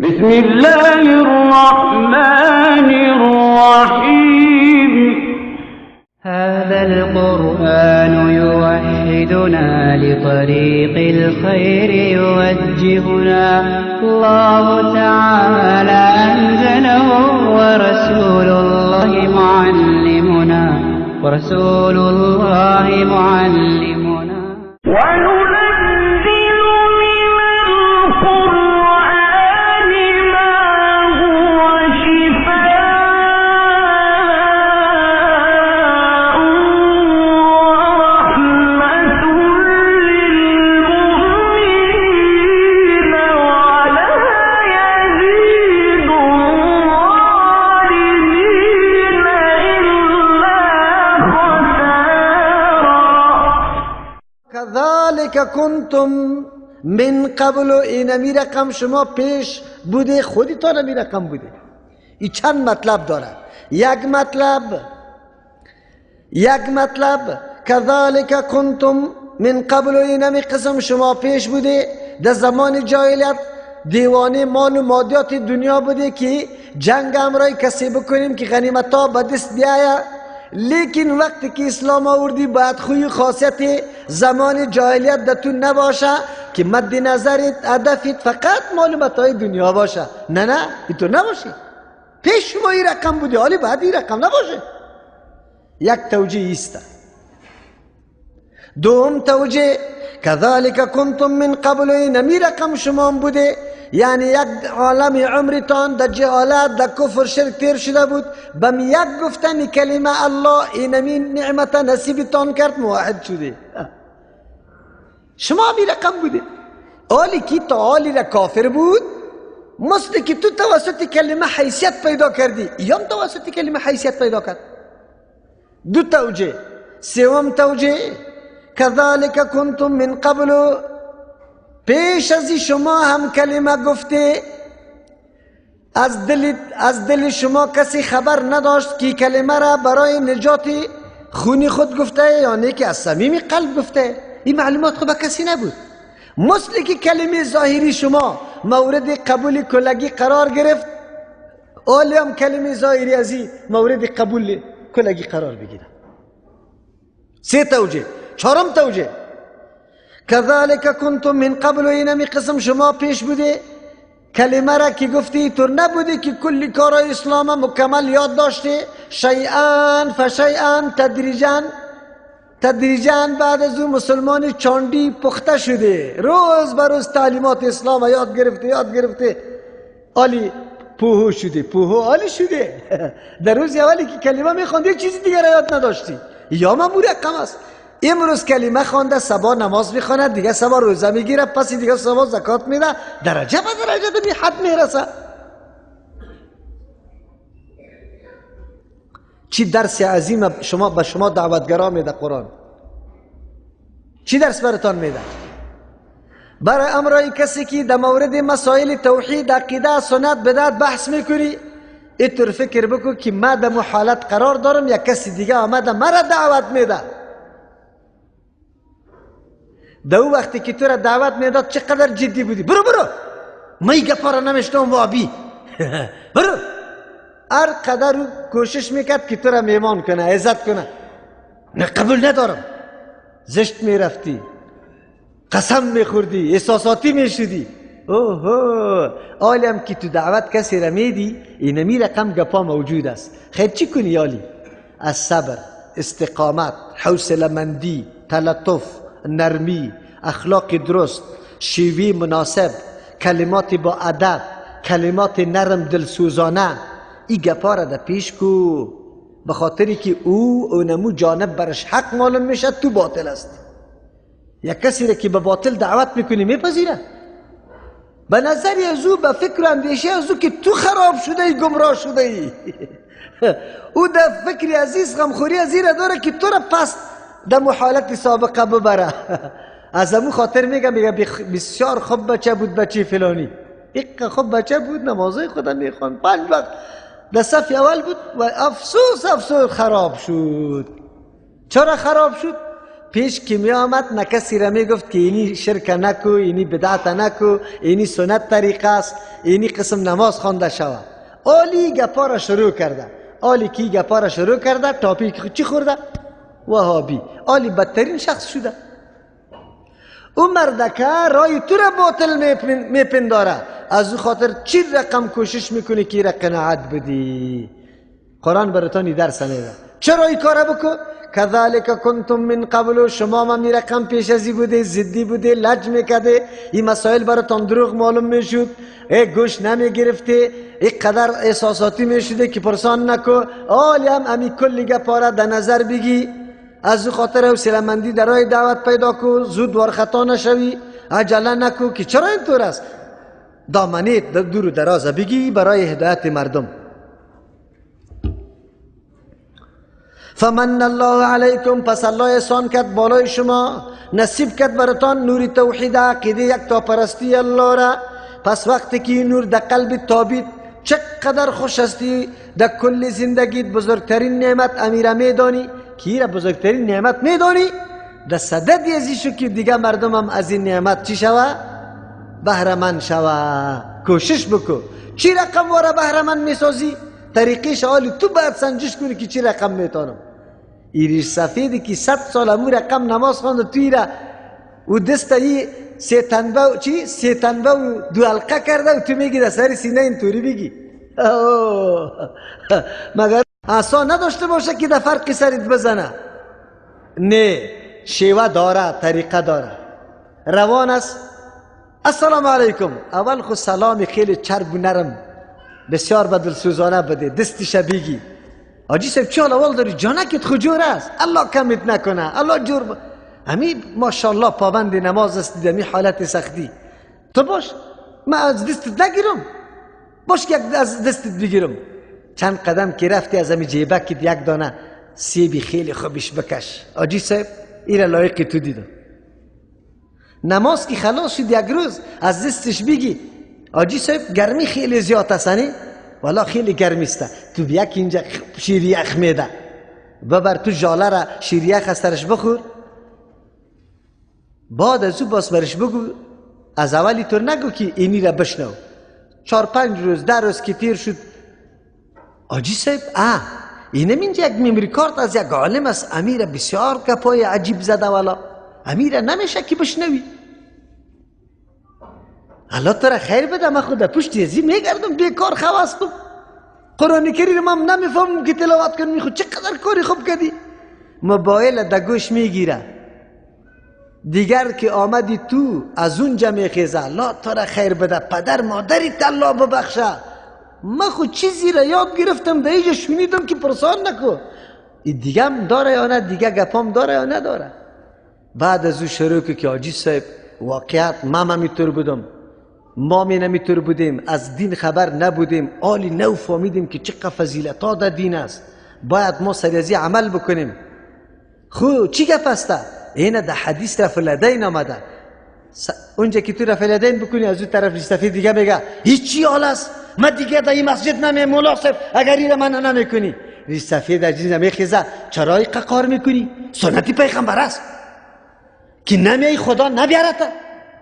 بسم الله الرحمن الرحيم هذا القرآن يوحدنا لطريق الخير يوجهنا الله تعالى أنزله ورسول الله معلمنا وننزل من القرآن ما هو شفاء ورحمة للمؤمنين ولا يزيد الظالمين إلا خسارا. كذلك كنتم من قبل. این می رقم شما پیش بوده، خودتان می رقم بوده. این چند مطلب داره؟ یک مطلب كذلك كنتم من قبل. این می قسم شما پیش بوده در زمان جاهلیت دیوانه مال و مادیات دنیا بوده که جنگ امرای کسی بکنیم که غنیمت ها به دست بیاید. لیکن وقتی که اسلام آوردی باید خوی خاصیت زمان جاهلیت دتون نباشه که مد نظرت هدفت فقط معلومات های دنیا باشه. نه اینطور نباشه. پیش شما این رقم بوده، حالی باید این رقم نباشه. یک توجیه است. دوم توجیه كذلك كنتم من قبل. این رقم شما بوده، یعنی یک عالم عمرتان در جهالت در کفر شرک تیر شده بود. بم یک گفتن کلمه الله اینمی نعمت نصیبتان کرد، موحد شده. شما می رقم بوده. آلی کی تا آلی را کافر بود، مثل که تو توسط کلمه حیثیت پیدا کردی، یام توسط کلمه حیثیت پیدا کرد. دو توجه. سوم توجه كذلك كنتم من قبل. پیش از شما هم کلمه گفته، از دل شما کسی خبر نداشت که کلمه را برای نجات خونی خود گفته یعنی که از صمیم قلب گفته. این معلومات خود به کسی نبود. مثل که کلمه ظاهری شما مورد قبول کلگی قرار گرفت، اولی هم کلمه ظاهری ازی مورد قبول کلگی قرار بگیره. سه توجه. چهارم توجه كذلك كنتم من قبل. اینمی قسم شما پیش بوده کلمه را که گفتی طور نبوده که کلی کارای اسلام مکمل یاد داشته، شیئا فشیئا تدریجاً بعد از اون مسلمان چاندی پخته شده، روز بر روز تعلیمات اسلام یاد گرفته عالی پوهو شده، عالی شده. در روز اولی که کلمه میخوند یک چیزی دیگر یاد نداشتی. یا مامور رقم است. امروز کلمه خوانده، صبح نماز میخونه، دیگه صبح روزه میگیره، پس دیگه صبح زکات میده، درجه به درجه به حد میرسه. چی درس عظیم شما به شما دعوتگرا میده قرآن؟ چی درس براتان میده؟ برای امرای کسی که در مورد مسائل توحید، عقیده، سنت، بدعت بحث میکنی، اینطور فکر بکن که من در محالت قرار دارم یا کسی دیگه آمده مرا دعوت میده. دو وقتی که تو را دعوت میداد چقدر جدی بودی. برو من این گپا را نمیشنم وابی. برو. هر قدر کوشش میکرد که تو را میمان کنه، عزت کنه. نه قبول ندارم. زشت میرفتی، قسم میخوردی، احساساتی میشدی. عالم که تو دعوت کسی را میدی، اینمی رقم گپا موجود است. خیر چی کنی عالی؟ از صبر، استقامت، حوصله مندی، تلطف، نرمی، اخلاق درست، شیوه مناسب، کلمات با ادب، کلمات نرم دلسوزانه، این گپا را در پیش کو، به خاطری که اونمو جانب برش حق معلوم میشه، تو باطل است. یک کسی را که به باطل دعوت میکنی میپذیره؟ به نظری از او، به فکر و اندیشه از او که تو خراب شده ای، گمراه شده ای. او در فکر عزیز غمخوری از این داره که تو را پس در محالت سابقه ببره. از امو خاطر میگه بسیار خوب بچه بود بچه فلانی. یک خوب بچه بود، نمازهای خدا میخوان، 5 وقت در صف اول بود و افسوس خراب شد. چرا خراب شد؟ پیش که می آمد نه کسی را می گفت که اینی شرک نکو، اینی بدعت نکو، اینی سنت طریقه است، اینی قسم نماز خوانده شود. آلی گپا را شروع کرده. آلی کی گپا را شروع کرده تاپیک چی خورده؟ وهابی. آلی بدترین شخص شده. اون مردکه رای تو را باطل میپنداره، از او خاطر چی رقم کوشش میکنی که را قناعت بدی؟ قرآن براتانی درس میده. چرا این کار بکن؟ کذالک کنتم من قبل، شما ما می رقم پیش ازی بوده، زدی بوده، لج میکده، این مسائل براتان دروغ معلوم میشد، گوش نمی گرفته، یک قدر احساساتی میشده که پرسان نکو. آلی هم امی کلی گپاره در نظر بگی، از او خاطر حوصله مندی در راه دعوت پیدا کو، زود وارخطا نشوی، عجله نکو که چرا اینطور است. دامنیت دور و دراز بگی برای هدایت مردم. فمن الله علیکم، پس الله احسان کرد بالای شما، نصیب کرد براتان نور توحید، عقیده یک تا پرستی الله را. پس وقتی که این نور در قلب تابید، چقدر خوش هستی در کل زندگیت. بزرگترین نعمت امیره میدانی که را بزرگترین نعمت میدانی، در صددی ازی شو که دیگه مردم هم از این نعمت چی شوه؟ بهرمند شوه. کوشش بکو چی رقم واره بهرمند میسازی؟ طریقش حالی تو باید سنجش کنی که چی رقم میتانم. ایریش سفیدی که 100 سال امو رقم نماز خوانده توی را و دست ای سه تنبه و 2 حلقه کرده و تو میگی در سر سینه اینطوری بگی. مگر عصا نداشته باشه که در فرق سرت بزنه؟ نه، شیوه داره، طریقه داره، روان است. السلام علیکم، اول خود سلام خیلی چرب و نرم بسیار بدل سوزانه بده، دستش بگی آجی صاحب چه حال داری؟ جانکت خجور است، الله کمت نکنه، الله جور همی ماشاءالله پابند نماز است، دمی حالت سختی تو باش، من از دستت نگیرم، باش که از دستت بگیرم. چند قدم که رفتی از همی جیبکت یک دانه سیبی خیلی خوبش بکش. آجی صاحب ایره لایق تو دیدم. نماز که خلاص شد یک روز از دستش بگی آجی صاحب گرمی خیلی زیاد است نه؟ والا خیلی گرمی است، تو بیا که اینجا شیریخ میده، ببر تو جاله را شیریخ از سرش بخور، بعد از او باز برش بگو از اولی طور نگو که اینی را بشنو. 4-5 روز 10 روز که تیر شد، آجی صاحب اینم اینجا یک میموری کارت از یک عالم است، امیر بسیار گپای عجیب زده، والا امیر نمیشه که بشنوی. الله تو را خیر بده، من خود پشتی ازی میگردم بیکار خواستم. قرآن کریم هم نمیفهمم که تلاوت کنم، خود چقدر کاری خوب کردی. موبایل در گوش میگیره، دیگر که آمدی تو از اونجا میخیزه. الله تو را خیر بده، پدر مادریت الله ببخشه، من خود چیزی را یاد گرفتم در اینجا شنیدم که پرسان نکو این دیگه هم داره یا نه، دیگه گپام داره یا نداره. بعد از او شروع که آجی صاحب واقعیت ما میتور بودم، ما نمیتور بودیم، از دین خبر نبودیم، آلی نو فهمیدیم که چقدر فضیلت ها در دین است، باید ما سریازی عمل بکنیم. خو چی گپ است؟ اینه در حدیث رفع الیدین آمده، اونجا که تو رفع الیدین بکنی از اون طرف ریشتفید دیگه میگه هیچی حال است، من دیگه در این مسجد نمیم، مولا صاحب اگر این من نمیکنی. ریشتفید در جیز نمیخیزه، چرا این ققار میکنی؟ سنتی پیغمبر است که نمیای خدا نبیارته.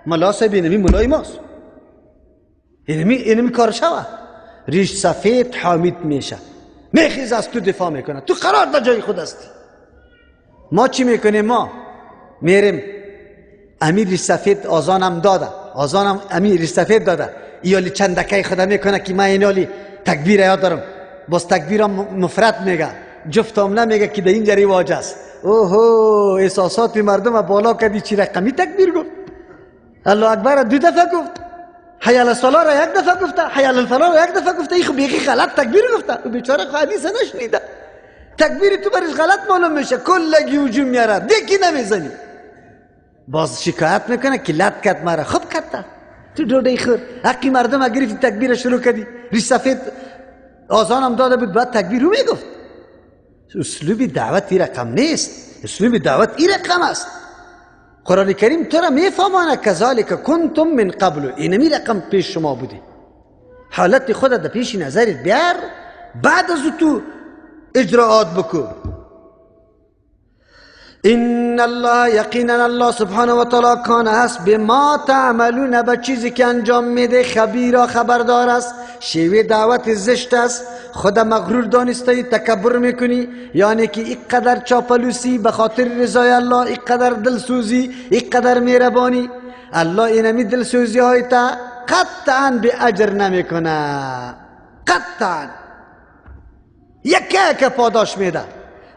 مولا صاحب اینمی مولای ماست، اینمی کار شوه. ریش سفید حامید میشه، میخیز از تو دفاع میکنه، تو قرار در جای خود هستی. ما چی میکنیم؟ ما میریم امیر ریش سفید آزانم داده، آزانم امیر ریش سفید داده، ایالی چند دکه خدا میکنه که من اینالی تکبیر یاد دارم، باز تکبیرم مفرد میگه، جفتم نمیگه که در اینجا رواج است. اوهو احساسات مردم بالا کردی، چی رقمی تکبیر گفت؟ الله اکبر 2 دفعه گفت، حی علی الصلاه را 1 دفعه گفته، حی علی الفلاح را 1 دفعه گفته. این خب بیخی غلط تکبیر گفته، و بیچاره خب حدیث نشنیده، تکبیر تو برش غلط معلوم میشه، کلگی هجوم میاره، دیکی نمیزنی، باز شکایت میکنه که لط کت مرا. خب کته تو دوده خور حقی مردم گرفتی تکبیر شروع کردی، ریش سفید آزانم داده بود بعد تکبیر رو میگفت. اسلوب دعوت این رقم نیست، اسلوب دعوت این رقم است. قرآن کریم تو را میفهمانه کذالک کنتم من قبل، اینمی رقم پیش شما بودی. حالت خود در پیش نظرت بیار، بعد از تو اجراعات بکن. ان الله یقینا الله سبحانه و تعالی کان هست به ما تعملون، به چیزی که انجام میده خبیرا خبردار است. شیوه دعوت زشت است، خود مغرور دانسته تکبر میکنی، یعنی که اینقدر چاپلوسی به خاطر رضای الله، اینقدر دلسوزی، اینقدر مهربانی، الله اینمی دلسوزی های تا قطعا به اجر نمیکنه، قطعا یکه پاداش میده.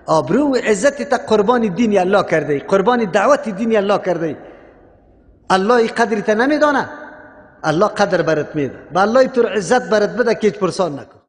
آبرو و عزت تا قربان دین الله کرده، قربان دعوت دین الله کرده. الله ای قدری تا نمیدانه، الله قدر برات میده. با الله تو عزت برات بده که هیچ پرسان نکن.